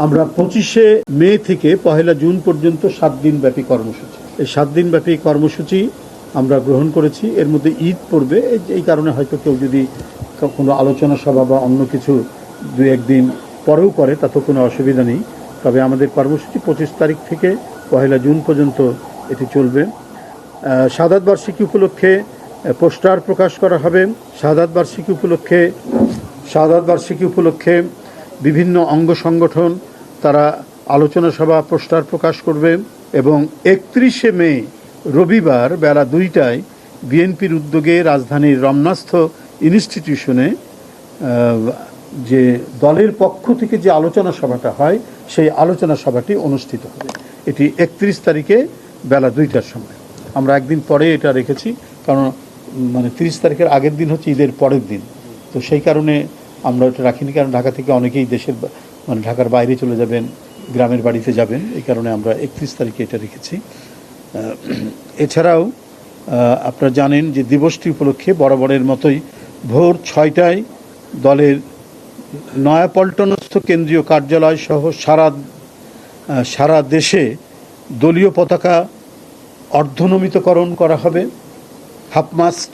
আমরা 25শে মে থেকে 1 জুন পর্যন্ত 7 দিন ব্যাপী কর্মসূচি, এই 7 দিন ব্যাপী কর্মসূচি আমরা গ্রহণ করেছি। এর মধ্যে ঈদ পড়বে, এই কারণে হয়তো কেউ যদি কোনো আলোচনা সভা বা অন্য কিছু 2-1 দিন পরেও করে তাতে কোনো অসুবিধা নেই। তবে আমাদের কর্মসূচি 25 তারিখ থেকে 1 জুন পর্যন্ত এটি চলবে। শাহাদাত বার্ষিকী উপলক্ষে পোস্টার প্রকাশ করা হবে। শাহাদাত বার্ষিকী উপলক্ষে বিভিন্ন অঙ্গ সংগঠন তারা আলোচনা সভা পোস্টার প্রকাশ করবে এবং 31শে মে রবিবার বেলা 2টায় বিএনপির উদ্যোগে রাজধানীর রমনাস্থ ইনস্টিটিউশনে যে দলের পক্ষ থেকে যে আলোচনা সভাটা হয় সেই আলোচনা সভাটি অনুষ্ঠিত হবে। এটি 31 তারিখে বেলা 2টার সময়। আমরা একদিন পরে এটা রেখেছি, কারণ 30 তারিখের আগের দিন হচ্ছে ঈদের পরের দিন, তো সেই কারণে আমরা এটা রাখিনি। কারণ ঢাকা থেকে অনেকেই দেশের ঢাকার বাইরে চলে যাবেন, গ্রামের বাড়িতে যাবেন, এই কারণে আমরা 31 তারিখে এটা রেখেছি। এছাড়াও আপনারা জানেন যে দিবসটি উপলক্ষে বরাবরের মতোই ভোর 6টায় দলের নয়াপল্টনস্থ কেন্দ্রীয় কার্যালয় সহ সারা দেশে দলীয় পতাকা অর্ধনমিতকরণ করা হবে, হাফমাস্ট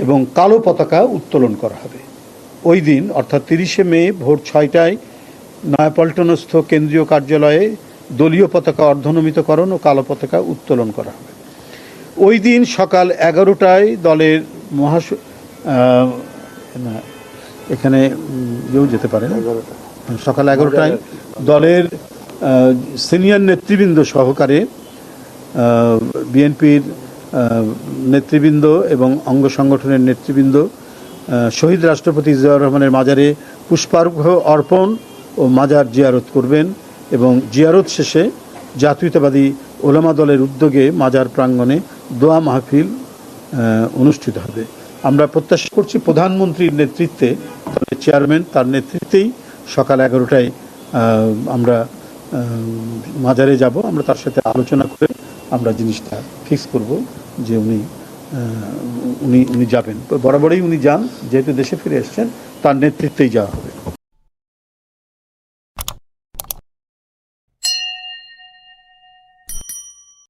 এবং কালো পতাকা উত্তোলন করা হবে। ওই দিন অর্থাৎ 30শে মে ভোর 6টায় নয়াপল্টনস্থ কেন্দ্রীয় কার্যালয়ে দলীয় পতাকা অর্ধনমিতকরণ ও কালো পতাকা উত্তোলন করা হবে। ওই দিন সকাল 11টায় দলের এখানে যেতে পারে সকাল 11টায় দলের সিনিয়র নেতৃবৃন্দ সহকারে বিএনপির নেতৃবৃন্দ এবং অঙ্গ সংগঠনের নেতৃবৃন্দ শহীদ রাষ্ট্রপতি জিয়াউর রহমানের মাজারে পুষ্পার্ঘ্য অর্পণ ও মাজার জিয়ারত করবেন এবং জিয়ারত শেষে জাতীয়তাবাদী ওলামা দলের উদ্যোগে মাজার প্রাঙ্গণে দোয়া মাহফিল অনুষ্ঠিত হবে। আমরা প্রত্যাশা করছি প্রধানমন্ত্রীর নেতৃত্বে, চেয়ারম্যান তার নেতৃত্বেই সকাল 11টায় আমরা মাজারে যাব। আমরা তার সাথে আলোচনা করে আমরা জিনিসটা ফিক্স করব যে উনি যাবেন। বরাবরই উনি যান, যেহেতু দেশে ফিরে এসছেন, তার নেতৃত্বেই যাওয়া হবে।